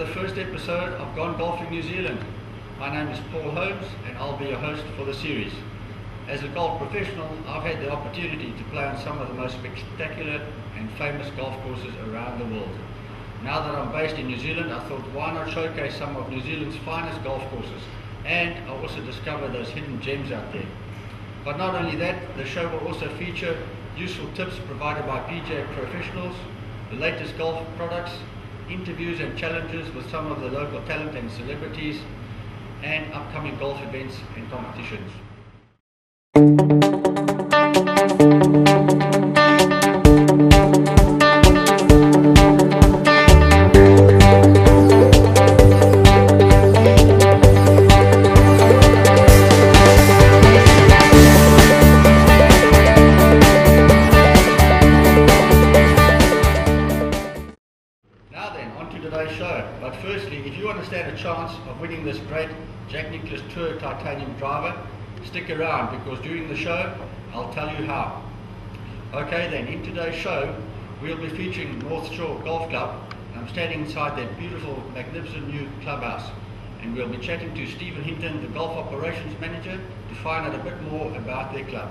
the first episode of Gone Golfing New Zealand. My name is Paul Holmes and I'll be your host for the series. As a golf professional, I've had the opportunity to play on some of the most spectacular and famous golf courses around the world. Now that I'm based in New Zealand, I thought why not showcase some of New Zealand's finest golf courses, and I also discover those hidden gems out there. But not only that, the show will also feature useful tips provided by PGA professionals, the latest golf products, interviews and challenges with some of the local talent and celebrities, and upcoming golf events and competitions. Today's show. But firstly, if you want to stand a chance of winning this great Jack Nicklaus Tour Titanium driver, stick around because during the show I'll tell you how. Okay then, in today's show we'll be featuring North Shore Golf Club. I'm standing inside their beautiful, magnificent new clubhouse, and we'll be chatting to Stephen Hinton, the Golf Operations Manager, to find out a bit more about their club.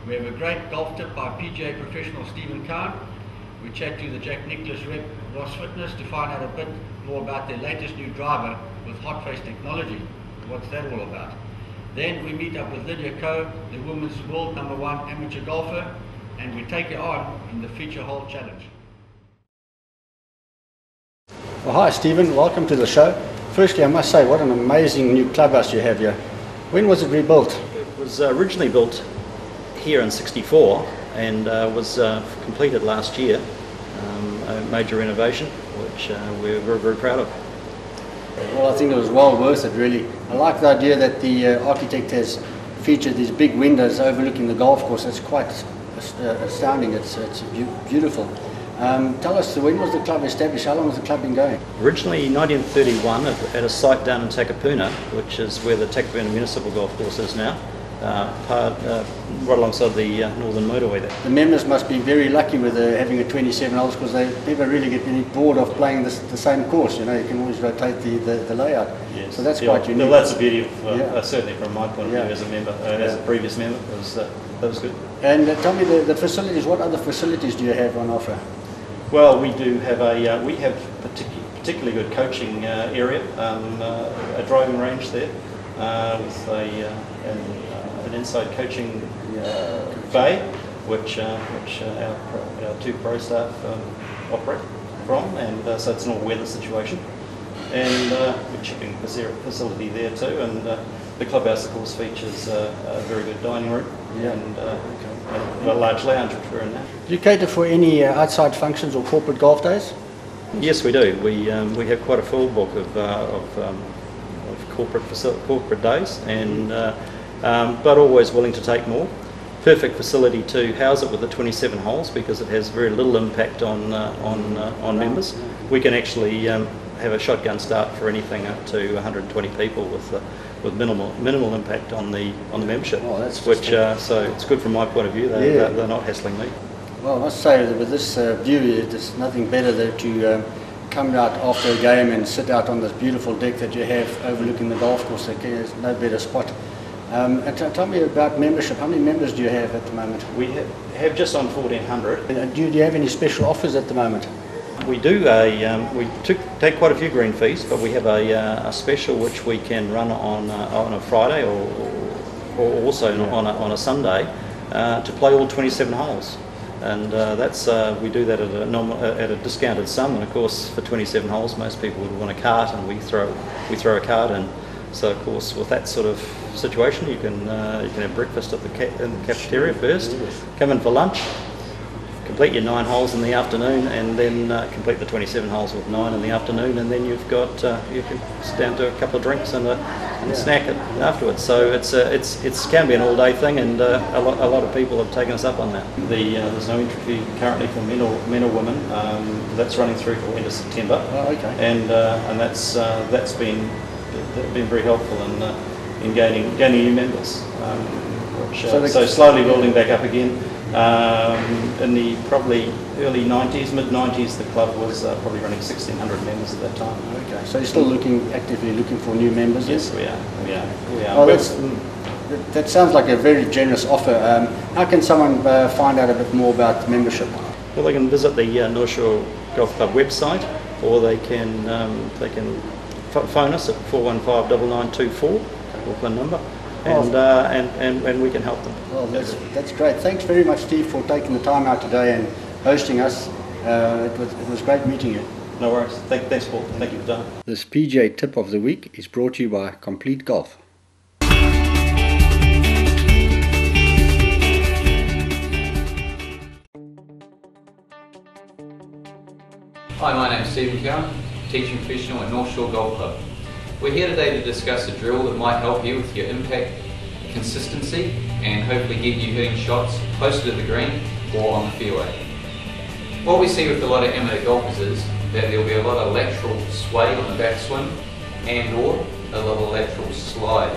We have a great golf tip by PGA professional Stephen Kahn. We chat to the Jack Nicklaus rep Ross Fitness to find out a bit more about their latest new driver with hot face technology. What's that all about? Then we meet up with Lydia Ko, the women's world #1 amateur golfer, and we take her on in the feature hole challenge. Well, hi Stephen, welcome to the show. Firstly, I must say, what an amazing new clubhouse you have here. When was it rebuilt? It was originally built here in '64 and was completed last year. A major renovation, which we're very, very proud of. Well, I think it was well worth it, really. I like the idea that the architect has featured these big windows overlooking the golf course. It's quite astounding. It's beautiful. Tell us, when was the club established? How long has the club been going? Originally 1931 at a site down in Takapuna, which is where the Takapuna Municipal Golf Course is now. Right alongside the Northern Motorway there. The members must be very lucky with having a 27 holes, because they never really get any bored of playing the same course. You know, you can always rotate the layout. Yes. So that's quite unique. Well, that's the beauty of, certainly from my point of view as a member, as a previous member, that was good. And tell me the facilities, what other facilities do you have on offer? Well, we do have we have particularly good coaching area, a driving range there, with an inside coaching bay, which our two pro staff operate from, and so it's an all-weather situation. And a chipping facility there too, and the clubhouse of course features a very good dining room and a large lounge which we're in now. Do you cater for any outside functions or corporate golf days? Yes, we do. We have quite a full book of corporate days, and but always willing to take more. Perfect facility to house it with the 27 holes, because it has very little impact on members. We can actually have a shotgun start for anything up to 120 people with minimal impact on the membership. Oh, that's so it's good from my point of view. They're not hassling me. Well, I must say that with this view, there's nothing better than to come out after a game and sit out on this beautiful deck that you have overlooking the golf course. There's no better spot. And tell me about membership. How many members do you have at the moment? We have just on 1,400. Do you have any special offers at the moment? We do. We take quite a few green fees, but we have a special which we can run on a Friday or also on a Sunday to play all 27 holes. And we do that at a discounted sum. And of course, for 27 holes, most people would want a cart, and we throw a cart in. So of course, with that sort of situation, you can have breakfast in the cafeteria first, come in for lunch, complete your 9 holes in the afternoon, and then complete the 27 holes with 9 in the afternoon, and then you've got you can sit down to a couple of drinks and a snack afterwards. So it can be an all-day thing, and a lot of people have taken us up on that. There's no entry fee currently for men or women. That's running through till end of September. Oh, okay. And that's been very helpful in gaining new members. So slowly building back up again. In the probably early 90s, mid-90s, the club was probably running 1,600 members at that time. Okay, so you're still actively looking for new members? Yes, we are. Well, that sounds like a very generous offer. How can someone find out a bit more about membership? Well, they can visit the North Shore Golf Club website, or they can phone us at 415-9924, Auckland number, and we can help them. Well, that's great. Thanks very much, Steve, for taking the time out today and hosting us. It was great meeting you. No worries. Thanks, Paul. Thank you for that. This PGA tip of the week is brought to you by Complete Golf. Hi, my name is Stephen Cowan, teaching professional at North Shore Golf Club. We're here today to discuss a drill that might help you with your impact, consistency, and hopefully get you hitting shots closer to the green or on the fairway. What we see with a lot of amateur golfers is that there will be a lot of lateral sway on the backswing and or a lot of lateral slide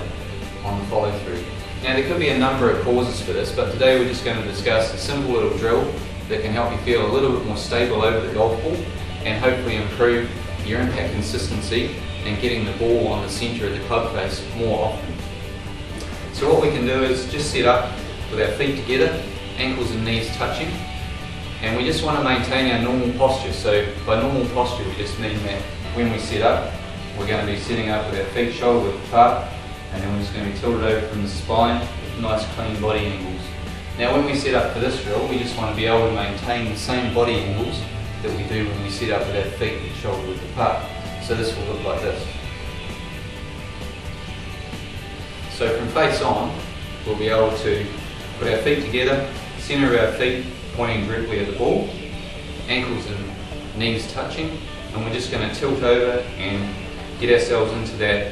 on the follow through. Now there could be a number of causes for this, but today we're just going to discuss a simple little drill that can help you feel a little bit more stable over the golf ball and hopefully improve your impact consistency and getting the ball on the centre of the club face more often. So what we can do is just set up with our feet together, ankles and knees touching, and we just want to maintain our normal posture. So by normal posture we just mean that when we set up, we're going to be sitting up with our feet shoulder width apart, and then we're just going to be tilted over from the spine with nice clean body angles. Now when we set up for this drill, we just want to be able to maintain the same body angles that we do when we set up with our feet shoulder width apart. So this will look like this. So from face on, we'll be able to put our feet together, centre of our feet pointing directly at the ball, ankles and knees touching, and we're just going to tilt over and get ourselves into that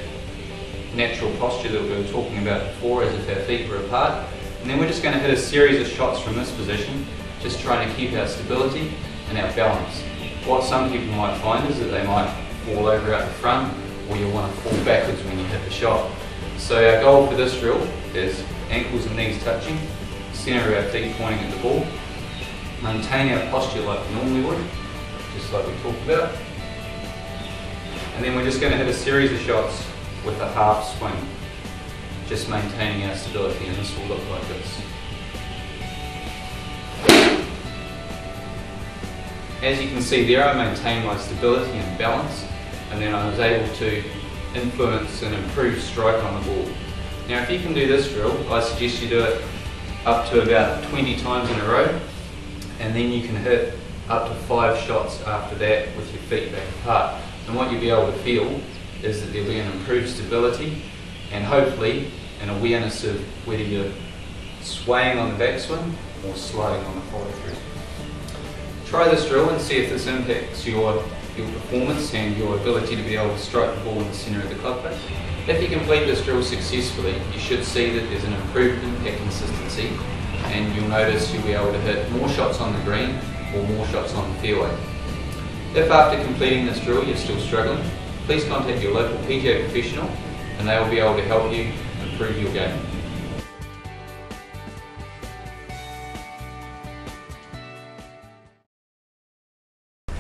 natural posture that we were talking about before, as if our feet were apart. And then we're just going to hit a series of shots from this position, just trying to keep our stability and our balance. What some people might find is that they might fall over out the front, or you'll want to fall backwards when you hit the shot. So our goal for this drill is ankles and knees touching, centre of our feet pointing at the ball, maintain our posture like we normally would, just like we talked about, and then we're just going to hit a series of shots with a half swing, just maintaining our stability, and this will look like this. As you can see there, I maintained my stability and balance, and then I was able to influence and improve strike on the ball. Now if you can do this drill, I suggest you do it up to about 20 times in a row, and then you can hit up to 5 shots after that with your feet back apart. And what you'll be able to feel is that there'll be an improved stability and hopefully an awareness of whether you're swaying on the backswing or sliding on the follow through. Try this drill and see if this impacts your performance and your ability to be able to strike the ball in the centre of the club face. If you complete this drill successfully, you should see that there's an improved impact consistency, and you'll notice you'll be able to hit more shots on the green or more shots on the fairway. If after completing this drill you're still struggling, please contact your local PGA professional and they will be able to help you improve your game.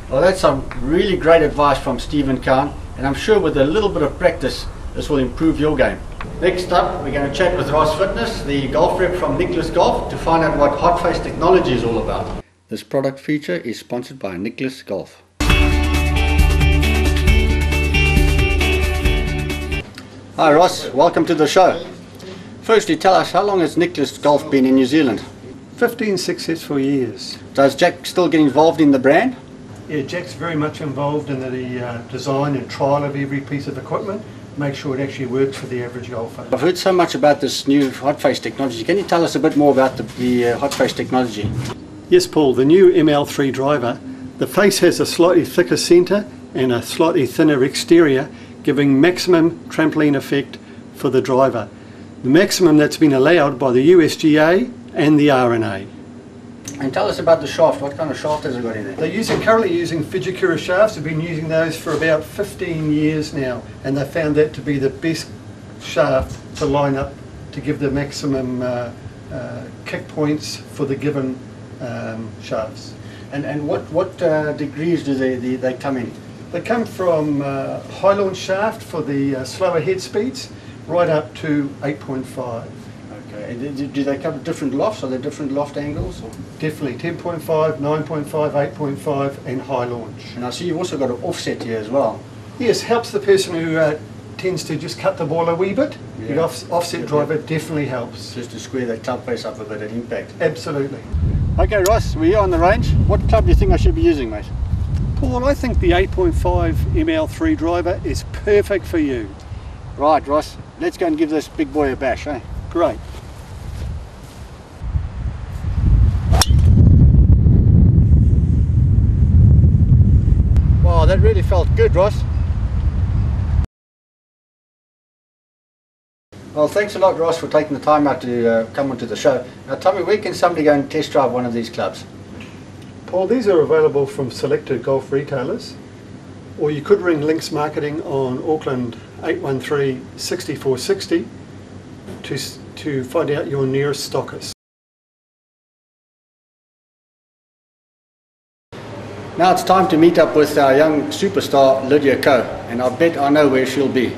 Well, that's some really great advice from Stephen Cowan, and I'm sure with a little bit of practice this will improve your game. Next up, we're going to chat with Ross Fitness, the golf rep from Nicholas Golf, to find out what Hot Face technology is all about. This product feature is sponsored by Nicholas Golf. Hi Ross, welcome to the show. Firstly, tell us, how long has Nicholas Golf been in New Zealand? 15 successful years. Does Jack still get involved in the brand? Yeah, Jack's very much involved in the design and trial of every piece of equipment, make sure it actually works for the average golfer. I've heard so much about this new Hot Face technology. Can you tell us a bit more about the Hot Face technology? Yes, Paul, the new ML3 driver, the face has a slightly thicker centre and a slightly thinner exterior, giving maximum trampoline effect for the driver. The maximum that's been allowed by the USGA and the RNA. And tell us about the shaft. What kind of shaft has it got in there? They're currently using Fujikura shafts. They've been using those for about 15 years now, and they found that to be the best shaft to line up to give the maximum kick points for the given shafts. And what degrees do they come in? They come from high launch shaft for the slower head speeds right up to 8.5. Okay. And do they cover different lofts? Are there different loft angles? Or? Definitely 10.5, 9.5, 8.5 and high launch. And I see you've also got an offset here as well. Yes, helps the person who tends to just cut the ball a wee bit. Yeah. The offset driver definitely helps. Just to square that club face up a bit at impact. Absolutely. Okay, Ross, we're here on the range. What club do you think I should be using, mate? Paul, I think the 8.5 ML3 driver is perfect for you. Right, Ross, let's go and give this big boy a bash, eh? Great. Wow, that really felt good, Ross. Well, thanks a lot, Ross, for taking the time out to come onto the show. Now, tell me, where can somebody go and test drive one of these clubs? Paul, these are available from selected golf retailers, or you could ring Links Marketing on Auckland 813 6460 to find out your nearest stockist. Now it's time to meet up with our young superstar, Lydia Ko, and I bet I know where she'll be.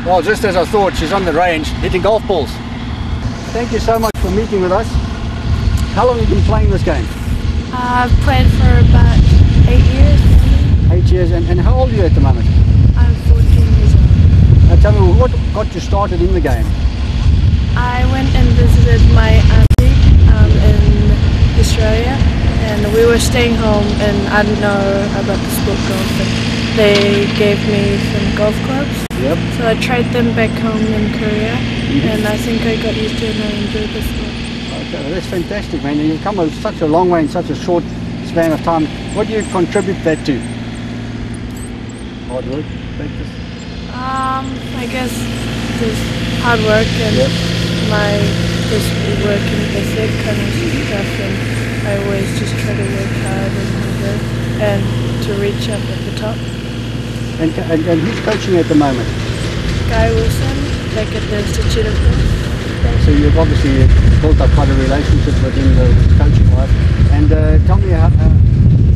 Well, just as I thought, she's on the range hitting golf balls. Thank you so much for meeting with us. How long have you been playing this game? I've played for about 8 years. 8 years, and how old are you at the moment? I'm 14 years old. Now tell me, what got you started in the game? I went and visited my auntie in Australia, and we were staying home, and I didn't know about the sport golf, and they gave me some golf clubs. Yep. So I tried them back home in Korea, and I think I got used to it and I enjoyed the sport. Okay, well, that's fantastic, man. You've come such a long way in such a short span of time. What do you contribute that to? Hard work, practice? I guess just hard work and my just working ethic kind of stuff, and I always just try to work hard and to reach up at the top. And who's coaching you at the moment? Guy Wilson, back at the Institute of Golf. So you've obviously built up quite a relationship with him, the coaching wise. And tell me,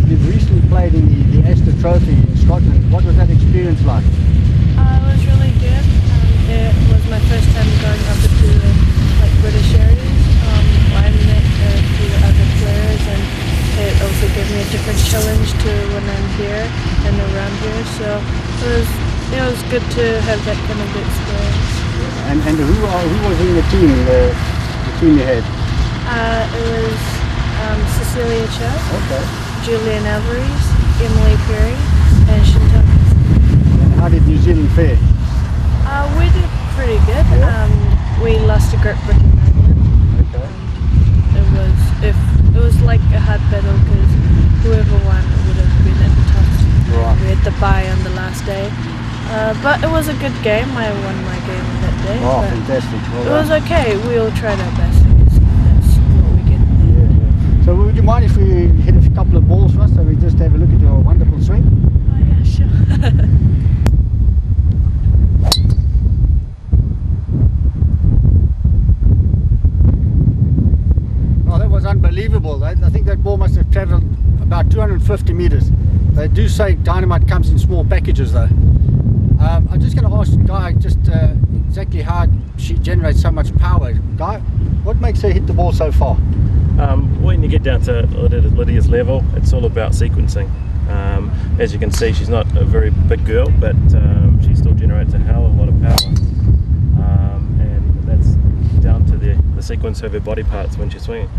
you've recently played in the Astor Trophy in Scotland. What was that experience like? It was really good. It was my first time going up to like British areas. I met a few other players, and it also gave me a different challenge to when I'm here and around here. So it was good to have that kind of experience. And who was in the team you had? It was Cecilia Chow, Okay. Julian Alvarez, Emily Perry, and Chantal. And how did New Zealand fare? We did pretty good. We lost to Great Britain and Ireland. Okay. It was like a hard battle because whoever won would have been at the top. Right. We had to bye on the last day. But it was a good game. I won my game that day. Oh, but fantastic. Well it was done. okay. We all tried our best. That's what we get. Yeah. So would you mind if we hit a couple of balls for us so we just have a look at your wonderful swing? Oh yeah, sure. Unbelievable. I think that ball must have travelled about 250 meters. They do say dynamite comes in small packages though. I'm just going to ask Guy just exactly how she generates so much power. Guy, what makes her hit the ball so far? When you get down to Lydia's level, it's all about sequencing. As you can see, she's not a very big girl, but she still generates a hell of a lot of power. And that's down to the sequence of her body parts when she's swinging.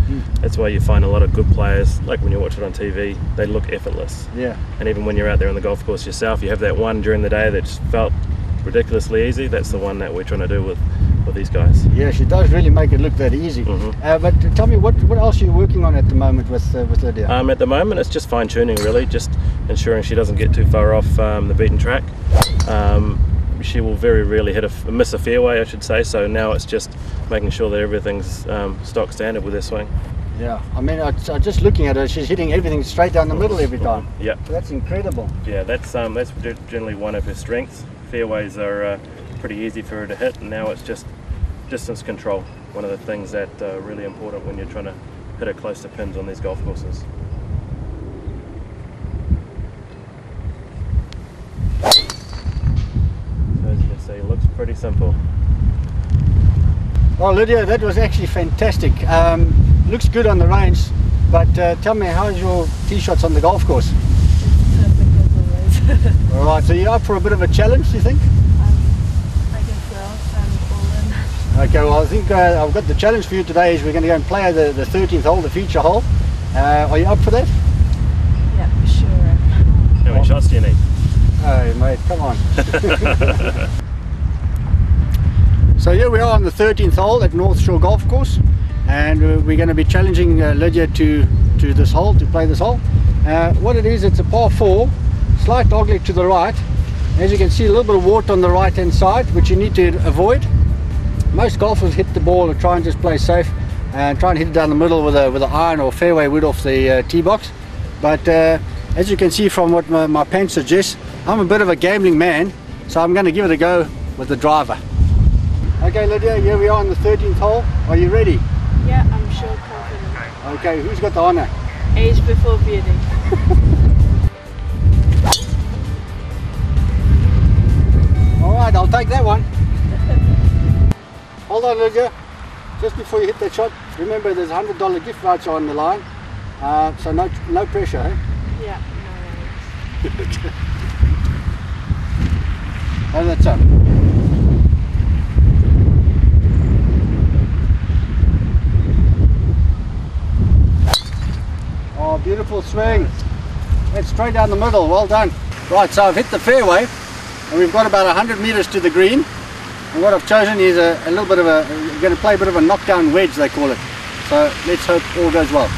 That's why you find a lot of good players, like when you watch it on TV, they look effortless. Yeah. And even when you're out there on the golf course yourself, you have that one during the day that just felt ridiculously easy. That's the one that we're trying to do with these guys. Yeah, she does really make it look that easy. But tell me, what else are you working on at the moment with Lydia? At the moment, it's just fine tuning, really, just ensuring she doesn't get too far off the beaten track. She will very rarely miss a fairway, I should say. So now it's just making sure that everything's stock standard with her swing. Yeah, I mean, just looking at her, she's hitting everything straight down the middle every time. Yeah. So that's incredible. Yeah, that's generally one of her strengths. Fairways are pretty easy for her to hit, and now it's just distance control. One of the things that really important when you're trying to hit her close to pins on these golf courses. So as you can see, looks pretty simple. Well, Lydia, that was actually fantastic. Looks good on the range, but tell me, how's your tee shots on the golf course? Perfect as always. All right, so you're up for a bit of a challenge, do you think? I guess so. I'm all in. Okay, well, I think I've got the challenge for you today is we're going to go and play the 13th hole, the feature hole. Are you up for that? Yeah, sure. How many shots do you need? Hey, mate, come on. So here we are on the 13th hole at North Shore Golf Course, and we're going to be challenging Lydia to this hole, to play this hole. What it is, it's a par 4, slight dogleg to the right. As you can see, a little bit of water on the right hand side, which you need to avoid. Most golfers hit the ball and try and just play safe and try and hit it down the middle with an iron or fairway wood off the tee box. But as you can see from what my pants suggest, I'm a bit of a gambling man, so I'm going to give it a go with the driver. Okay, Lydia, here we are on the 13th hole. Are you ready? Yeah, I'm sure confident. Okay, who's got the honor? Age before beauty. All right, I'll take that one. Hold on, Lydia. Just before you hit that shot, remember there's a $100 gift voucher on the line. So no pressure, eh? Yeah, no worries. How's that sound? Oh, beautiful swing. That's straight down the middle. Well done. Right, so I've hit the fairway and we've got about 100 meters to the green. And what I've chosen is a little bit of we're going to play a bit of a knockdown wedge, they call it. So let's hope all goes well.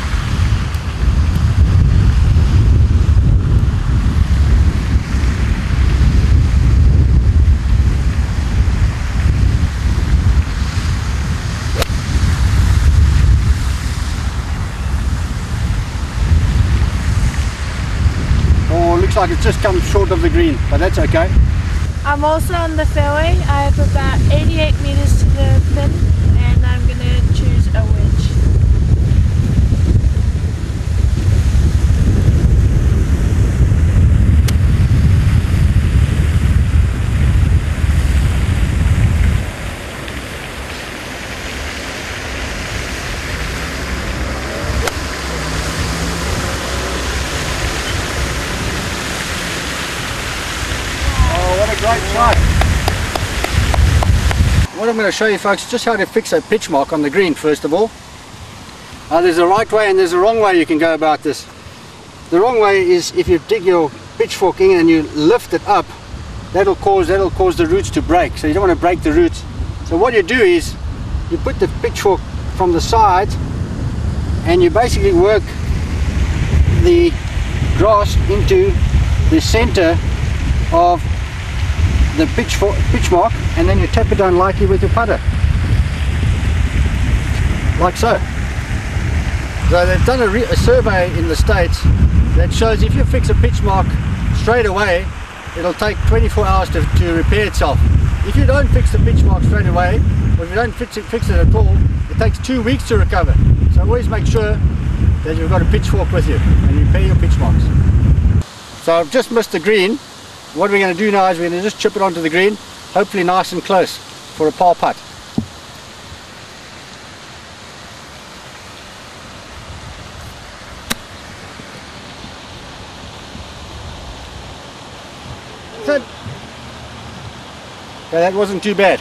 Looks like it's just come short of the green, but that's okay. I'm also on the fairway. I have about 88 meters to the pin, and I'm going to choose a wedge. Great shot. What I'm going to show you folks is just how to fix a pitch mark on the green first of all. There's a right way and there's a wrong way you can go about this. The wrong way is if you dig your pitchfork in and you lift it up, that'll cause the roots to break. So you don't want to break the roots. So what you do is you put the pitchfork from the side and you basically work the grass into the center of the pitch mark, and then you tap it down lightly with your putter, like so. So they've done a survey in the States that shows if you fix a pitch mark straight away, it'll take 24 hours to repair itself. If you don't fix the pitch mark straight away, or if you don't fix it at all, it takes 2 weeks to recover. So always make sure that you've got a pitchfork with you and you repair your pitch marks. So I've just missed the green. What we're going to do now is we're going to just chip it onto the green, hopefully nice and close for a par putt. That's it. Okay, that wasn't too bad.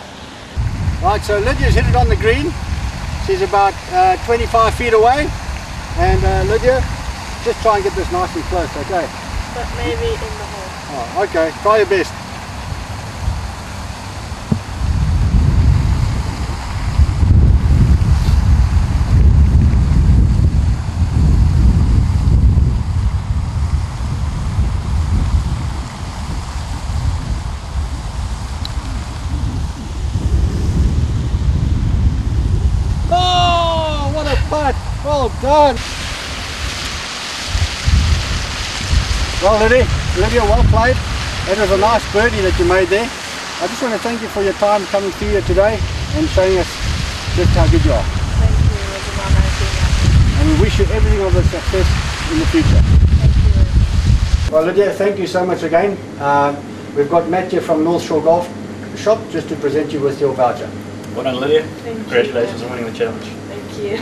Right, so Lydia's hit it on the green. She's about 25 feet away. And Lydia, just try and get this nice and close, okay? But maybe in the hole. Oh, okay, try your best. Oh, what a putt! Well done. Well, Lydia, well played. It was a nice birdie that you made there. I just want to thank you for your time coming through here today and showing us just how good you are. Thank you. It was an honor being here. And we wish you everything of the success in the future. Thank you. Well, Lydia, thank you so much again. We've got Matt here from North Shore Golf Shop just to present you with your voucher. Well done, Lydia. Thank you. Congratulations on winning the challenge. Thank you.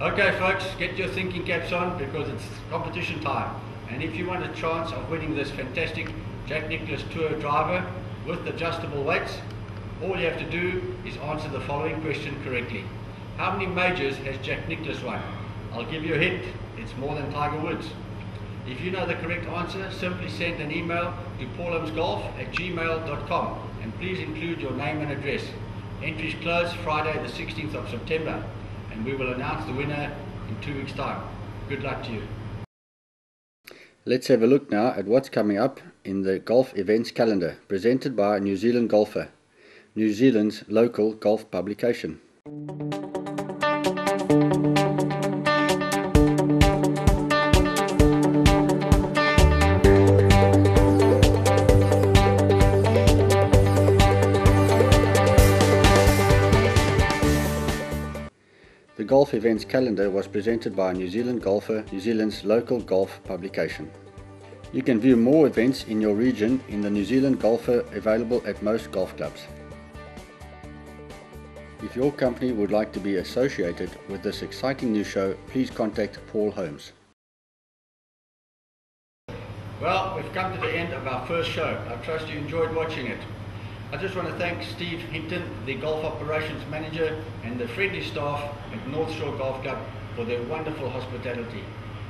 Okay folks, get your thinking caps on because it's competition time. And if you want a chance of winning this fantastic Jack Nicklaus Tour driver with adjustable weights, all you have to do is answer the following question correctly. How many majors has Jack Nicklaus won? I'll give you a hint, it's more than Tiger Woods. If you know the correct answer, simply send an email to paulamsgolf@gmail.com and please include your name and address. Entries close Friday the 16th of September and we will announce the winner in 2 weeks' time. Good luck to you. Let's have a look now at what's coming up in the golf events calendar presented by New Zealand Golfer, New Zealand's local golf publication. The golf events calendar was presented by New Zealand Golfer, New Zealand's local golf publication. You can view more events in your region in the New Zealand Golfer available at most golf clubs. If your company would like to be associated with this exciting new show, please contact Paul Holmes. Well, we've come to the end of our first show. I trust you enjoyed watching it. I just want to thank Steve Hinton, the Golf Operations Manager, and the friendly staff at North Shore Golf Club for their wonderful hospitality.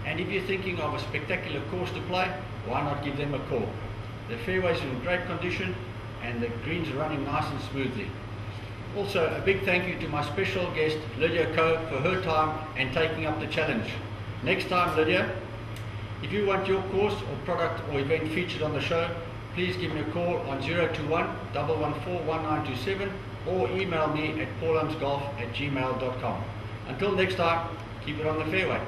And if you're thinking of a spectacular course to play, why not give them a call? The fairways are in great condition and the greens are running nice and smoothly. Also, a big thank you to my special guest, Lydia Coe, for her time and taking up the challenge. Next time, Lydia, if you want your course or product or event featured on the show, please give me a call on 021-114-1927 or email me at paulamsgolf@gmail.com. Until next time, keep it on the fairway.